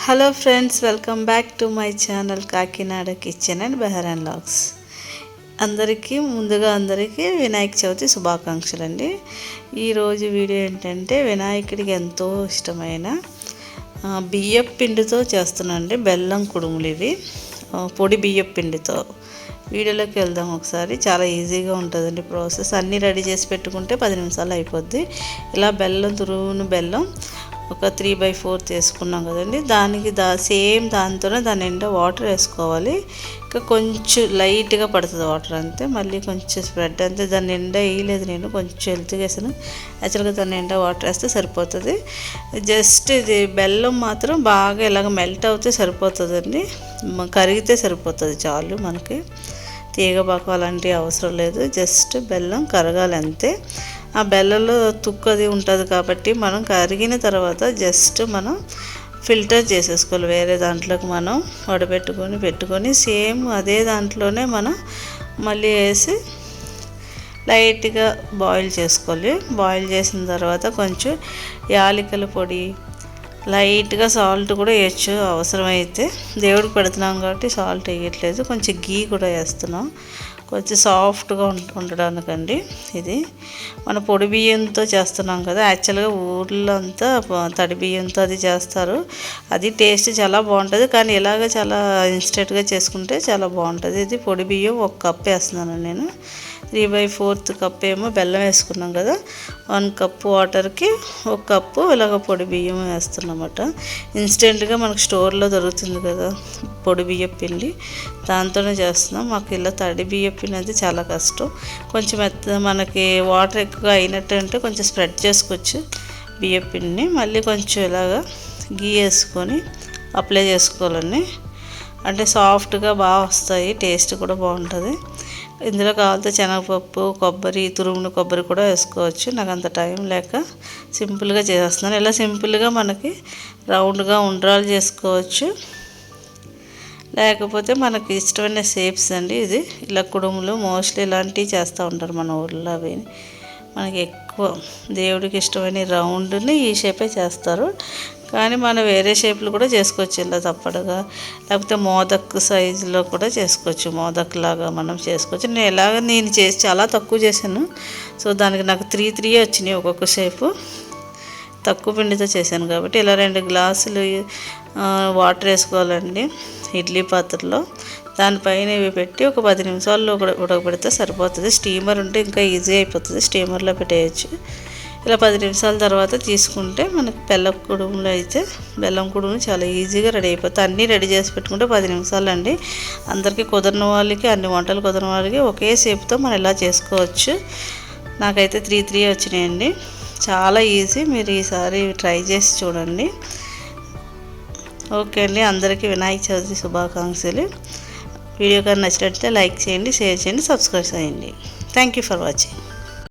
Hello friends, welcome back to my channel Kakinada kitchen and బెహర్ and logs. అందరికీ వినాయక చవితి శుభాకాంక్షలు అండి. ఈరోజు వీడియో ఏంటంటే వినాయకుడికి ఎంతో ఇష్టమైన బియ్యం పిండితో చేస్తున్నానండి. బెల్లం కుడుములు ఇవి, పొడి బియ్యం పిండితో. వీడియోలోకి వెళ్దాం ఒకసారి. చాలా ఈజీగా ఉంటుందండి ప్రాసెస్. అన్నీ రెడీ చేసి పెట్టుకుంటే 10 నిమిషాలు అయిపోద్ది. ఇలా తురుమును బెల్లం ఒక 3/4 తీసుకున్నాం కదండి. దానికి సేమ్ దాంతోనే దాని నిండా వాటర్ వేసుకోవాలి. ఇంకా కొంచెం లైట్గా పడుతుంది వాటర్ అంతే. మళ్ళీ కొంచెం స్ప్రెడ్ అంతే. దాని నిండా వేయలేదు, నేను కొంచెం హెల్త్గా వేసాను. యాక్చువల్గా దాని నిండా వాటర్ వేస్తే సరిపోతుంది. జస్ట్ ఇది బెల్లం మాత్రం బాగా ఇలాగ మెల్ట్ అవుతే సరిపోతుందండి. కరిగితే సరిపోతుంది చాలు. మనకి తీగబాకు అలాంటివి అవసరం లేదు. జస్ట్ బెల్లం కరగాలి అంతే. ఆ బెల్లంలో తుక్కు అది ఉంటుంది కాబట్టి మనం కరిగిన తర్వాత జస్ట్ మనం ఫిల్టర్ చేసేసుకోవాలి. వేరే దాంట్లోకి మనం పెట్టుకొని సేమ్ అదే దాంట్లోనే మనం మళ్ళీ వేసి లైట్గా బాయిల్ చేసుకోవాలి. బాయిల్ చేసిన తర్వాత కొంచెం యాలకుల పొడి, లైట్గా సాల్ట్ కూడా వేయచ్చు అవసరమైతే. దేవుడికి పెడుతున్నాం కాబట్టి సాల్ట్ వేయట్లేదు. కొంచెం గీ కూడా వేస్తున్నాం కొంచెం సాఫ్ట్గా ఉండడానికండి. ఇది మన పొడి బియ్యంతో చేస్తున్నాం కదా. యాక్చువల్గా ఊర్లో అంతా తడి బియ్యంతో అది చేస్తారు. అది టేస్ట్ చాలా బాగుంటుంది. కానీ ఇలాగ చాలా ఇన్స్టెంట్గా చేసుకుంటే చాలా బాగుంటుంది. ఇది పొడి బియ్యం 1 కప్ వేస్తున్నాను నేను. 3/4 కప్ ఏమో బెల్లం వేసుకున్నాం కదా. 1 కప్పు వాటర్కి 1 కప్పు ఇలాగ పొడి బియ్యం వేస్తున్నమాట. ఇన్స్టెంట్గా మనకు స్టోర్లో దొరుకుతుంది కదా పొడి బియ్యం పిండి, దాంతోనే చేస్తున్నాం. మాకు ఇలా తడి బియ్యం పిండి అయితే చాలా కష్టం. కొంచెం మనకి వాటర్ ఎక్కువ అయినట్టు అంటే కొంచెం స్ప్రెడ్ చేసుకోవచ్చు బియ్యం పిండిని. మళ్ళీ కొంచెం ఇలాగా గీ వేసుకొని అప్లై చేసుకోవాలండి. అంటే సాఫ్ట్గా బాగా వస్తాయి, టేస్ట్ కూడా బాగుంటుంది. ఇందులో కావాలంటే శనగపప్పు, తురుమున కొబ్బరి కూడా వేసుకోవచ్చు. నాకు అంత టైం లేక సింపుల్గా చేస్తున్నాను. ఇలా సింపుల్గా మనకి రౌండ్గా ఉండ్రాలు చేసుకోవచ్చు. లేకపోతే మనకి ఇష్టమైన షేప్స్ అండి. ఇది ఇలా కుడుములు మోస్ట్లీ ఇలాంటివి చేస్తూ ఉంటారు మన ఊళ్ళో. అవి మనకి ఎక్కువ దేవుడికి ఇష్టమైన రౌండ్ని ఈ షేపే చేస్తారు. కానీ మనం వేరే షేప్లు కూడా చేసుకోవచ్చు. ఇలా తప్పడుగా, లేకపోతే మోదక్ సైజులో కూడా చేసుకోవచ్చు. మోదక్ లాగా మనం చేసుకోవచ్చు. నేను చేసి చాలా తక్కువ చేశాను. సో దానికి నాకు 3 వచ్చినాయి ఒక్కొక్క షేపు. తక్కువ పిండితో చేశాను కాబట్టి. ఇలా 2 గ్లాసులు వాటర్ వేసుకోవాలండి ఇడ్లీ పాత్రలో. దానిపైన ఇవి పెట్టి ఒక 10 నిమిషాల్లో ఉడకబెడితే సరిపోతుంది. స్టీమర్ ఉంటే ఇంకా ఈజీ అయిపోతుంది, స్టీమర్లో పెట్టేయచ్చు. ఇలా 10 నిమిషాల తర్వాత తీసుకుంటే మనకి బెల్లం కుడుములు చాలా ఈజీగా రెడీ అయిపోతాయి. అన్నీ రెడీ చేసి పెట్టుకుంటే 10 నిమిషాలు అండి. అందరికీ కుదరని వాళ్ళకి, అన్ని వంటలు కుదరని వాళ్ళకి ఒకే షేప్తో మనం ఇలా చేసుకోవచ్చు. నాకైతే 3 వచ్చినాయండి. చాలా ఈజీ. మీరు ఈసారి ట్రై చేసి చూడండి. ఓకే అండి, అందరికీ వినాయక చవితి శుభాకాంక్షలు. వీడియో కానీ నచ్చినట్లయితే లైక్ చేయండి, షేర్ చేయండి, సబ్స్క్రైబ్ చేయండి. Thank you for watching.